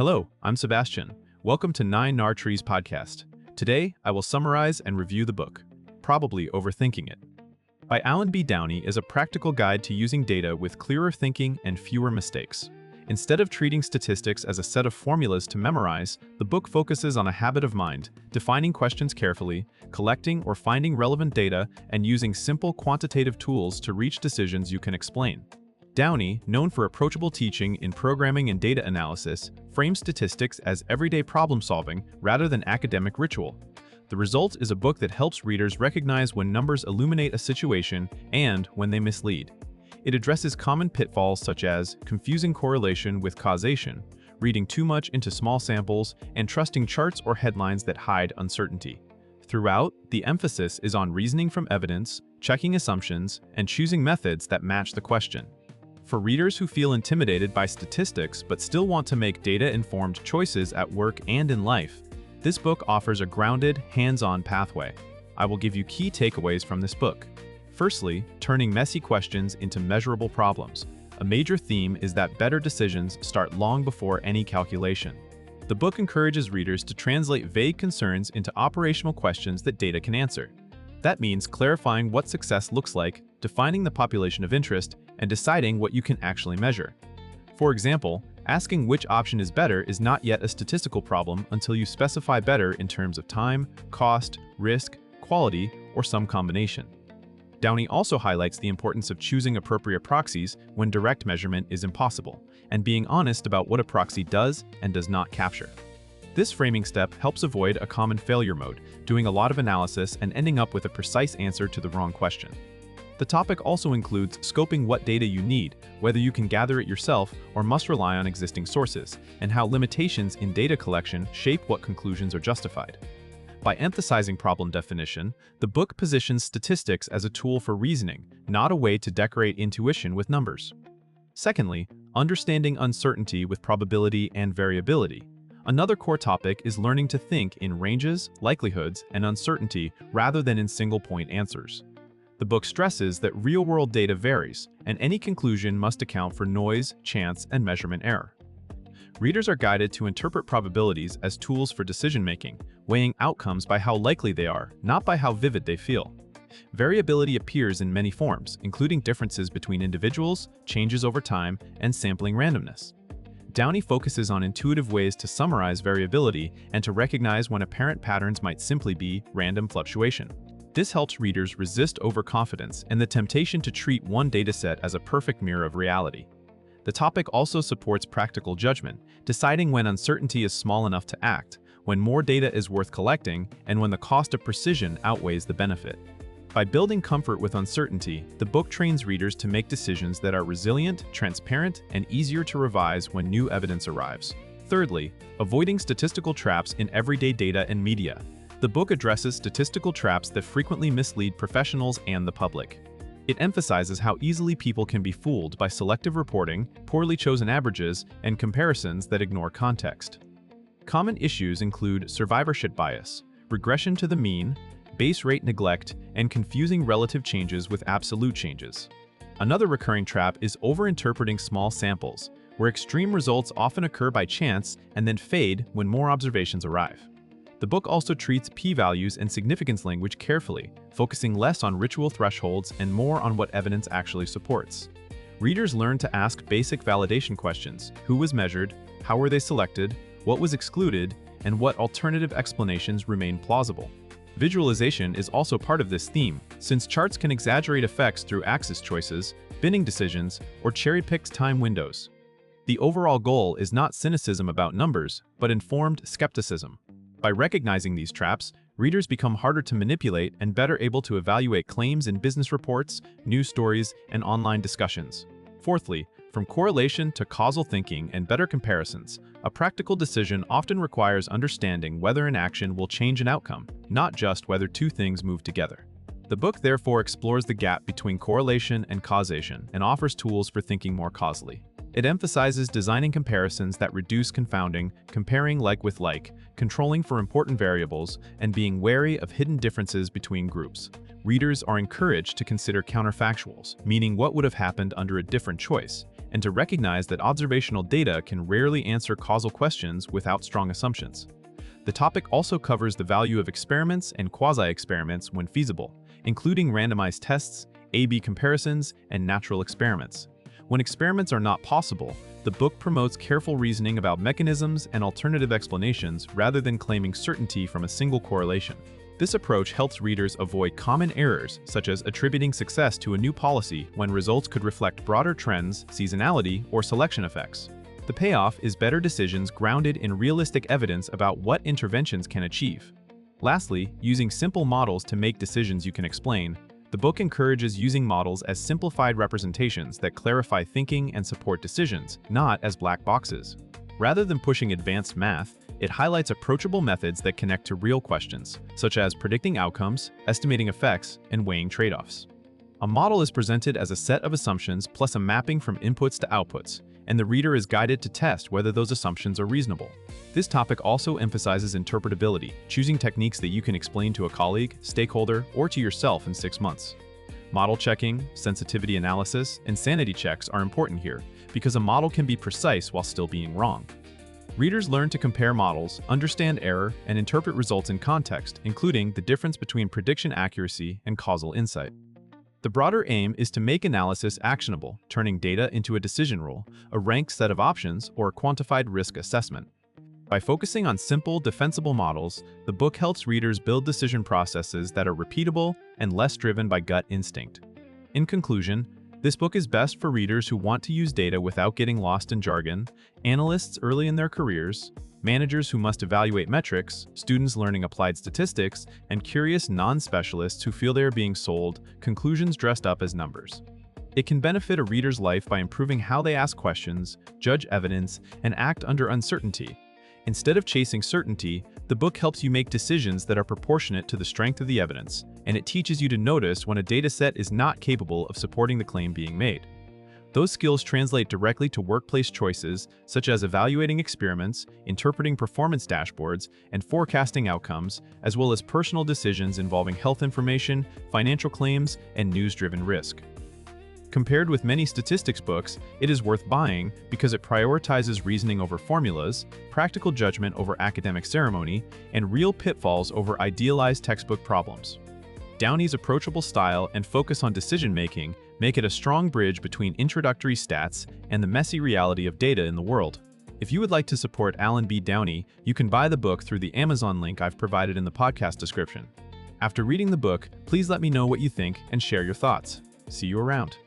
Hello, I'm Sebastian. Welcome to 9 Trees podcast. Today, I will summarize and review the book, Probably Overthinking It, by Alan B. Downey is a practical guide to using data with clearer thinking and fewer mistakes. Instead of treating statistics as a set of formulas to memorize, the book focuses on a habit of mind, defining questions carefully, collecting or finding relevant data, and using simple quantitative tools to reach decisions you can explain. Downey, known for approachable teaching in programming and data analysis, frames statistics as everyday problem-solving rather than academic ritual. The result is a book that helps readers recognize when numbers illuminate a situation and when they mislead. It addresses common pitfalls such as confusing correlation with causation, reading too much into small samples, and trusting charts or headlines that hide uncertainty. Throughout, the emphasis is on reasoning from evidence, checking assumptions, and choosing methods that match the question. For readers who feel intimidated by statistics but still want to make data-informed choices at work and in life, this book offers a grounded, hands-on pathway. I will give you key takeaways from this book. Firstly, turning messy questions into measurable problems. A major theme is that better decisions start long before any calculation. The book encourages readers to translate vague concerns into operational questions that data can answer. That means clarifying what success looks like, defining the population of interest, and deciding what you can actually measure. For example, asking which option is better is not yet a statistical problem until you specify better in terms of time, cost, risk, quality, or some combination. Downey also highlights the importance of choosing appropriate proxies when direct measurement is impossible, and being honest about what a proxy does and does not capture. This framing step helps avoid a common failure mode, doing a lot of analysis and ending up with a precise answer to the wrong question. The topic also includes scoping what data you need, whether you can gather it yourself or must rely on existing sources, and how limitations in data collection shape what conclusions are justified. By emphasizing problem definition, the book positions statistics as a tool for reasoning, not a way to decorate intuition with numbers. Secondly, understanding uncertainty with probability and variability. Another core topic is learning to think in ranges, likelihoods, and uncertainty rather than in single-point answers. The book stresses that real-world data varies, and any conclusion must account for noise, chance, and measurement error. Readers are guided to interpret probabilities as tools for decision-making, weighing outcomes by how likely they are, not by how vivid they feel. Variability appears in many forms, including differences between individuals, changes over time, and sampling randomness. Downey focuses on intuitive ways to summarize variability and to recognize when apparent patterns might simply be random fluctuation. This helps readers resist overconfidence and the temptation to treat one dataset as a perfect mirror of reality. The topic also supports practical judgment, deciding when uncertainty is small enough to act, when more data is worth collecting, and when the cost of precision outweighs the benefit. By building comfort with uncertainty, the book trains readers to make decisions that are resilient, transparent, and easier to revise when new evidence arrives. Thirdly, avoiding statistical traps in everyday data and media. The book addresses statistical traps that frequently mislead professionals and the public. It emphasizes how easily people can be fooled by selective reporting, poorly chosen averages, and comparisons that ignore context. Common issues include survivorship bias, regression to the mean, base rate neglect, and confusing relative changes with absolute changes. Another recurring trap is overinterpreting small samples, where extreme results often occur by chance and then fade when more observations arrive. The book also treats p-values and significance language carefully, focusing less on ritual thresholds and more on what evidence actually supports. Readers learn to ask basic validation questions: who was measured, how were they selected, what was excluded, and what alternative explanations remain plausible. Visualization is also part of this theme, since charts can exaggerate effects through axis choices, binning decisions, or cherry-picked time windows. The overall goal is not cynicism about numbers, but informed skepticism. By recognizing these traps, readers become harder to manipulate and better able to evaluate claims in business reports, news stories, and online discussions. Fourthly, from correlation to causal thinking and better comparisons, a practical decision often requires understanding whether an action will change an outcome, not just whether two things move together. The book therefore explores the gap between correlation and causation and offers tools for thinking more causally. It emphasizes designing comparisons that reduce confounding, comparing like with like, controlling for important variables, and being wary of hidden differences between groups. Readers are encouraged to consider counterfactuals, meaning what would have happened under a different choice, and to recognize that observational data can rarely answer causal questions without strong assumptions. The topic also covers the value of experiments and quasi-experiments when feasible, including randomized tests, A/B comparisons, and natural experiments. When experiments are not possible, the book promotes careful reasoning about mechanisms and alternative explanations rather than claiming certainty from a single correlation. This approach helps readers avoid common errors, such as attributing success to a new policy when results could reflect broader trends, seasonality, or selection effects. The payoff is better decisions grounded in realistic evidence about what interventions can achieve. Lastly, using simple models to make decisions you can explain, the book encourages using models as simplified representations that clarify thinking and support decisions, not as black boxes. Rather than pushing advanced math, it highlights approachable methods that connect to real questions, such as predicting outcomes, estimating effects, and weighing trade-offs. A model is presented as a set of assumptions plus a mapping from inputs to outputs, and the reader is guided to test whether those assumptions are reasonable. This topic also emphasizes interpretability, choosing techniques that you can explain to a colleague, stakeholder, or to yourself in 6 months. Model checking, sensitivity analysis, and sanity checks are important here, because a model can be precise while still being wrong. Readers learn to compare models, understand error, and interpret results in context, including the difference between prediction accuracy and causal insight. The broader aim is to make analysis actionable, turning data into a decision rule, a ranked set of options, or a quantified risk assessment. By focusing on simple, defensible models, the book helps readers build decision processes that are repeatable and less driven by gut instinct. In conclusion, this book is best for readers who want to use data without getting lost in jargon, analysts early in their careers, managers who must evaluate metrics, students learning applied statistics, and curious non-specialists who feel they are being sold conclusions dressed up as numbers. It can benefit a reader's life by improving how they ask questions, judge evidence, and act under uncertainty. Instead of chasing certainty, the book helps you make decisions that are proportionate to the strength of the evidence, and it teaches you to notice when a dataset is not capable of supporting the claim being made. Those skills translate directly to workplace choices, such as evaluating experiments, interpreting performance dashboards, and forecasting outcomes, as well as personal decisions involving health information, financial claims, and news-driven risk. Compared with many statistics books, it is worth buying because it prioritizes reasoning over formulas, practical judgment over academic ceremony, and real pitfalls over idealized textbook problems. Downey's approachable style and focus on decision-making make it a strong bridge between introductory stats and the messy reality of data in the world. If you would like to support Alan B. Downey, you can buy the book through the Amazon link I've provided in the podcast description. After reading the book, please let me know what you think and share your thoughts. See you around.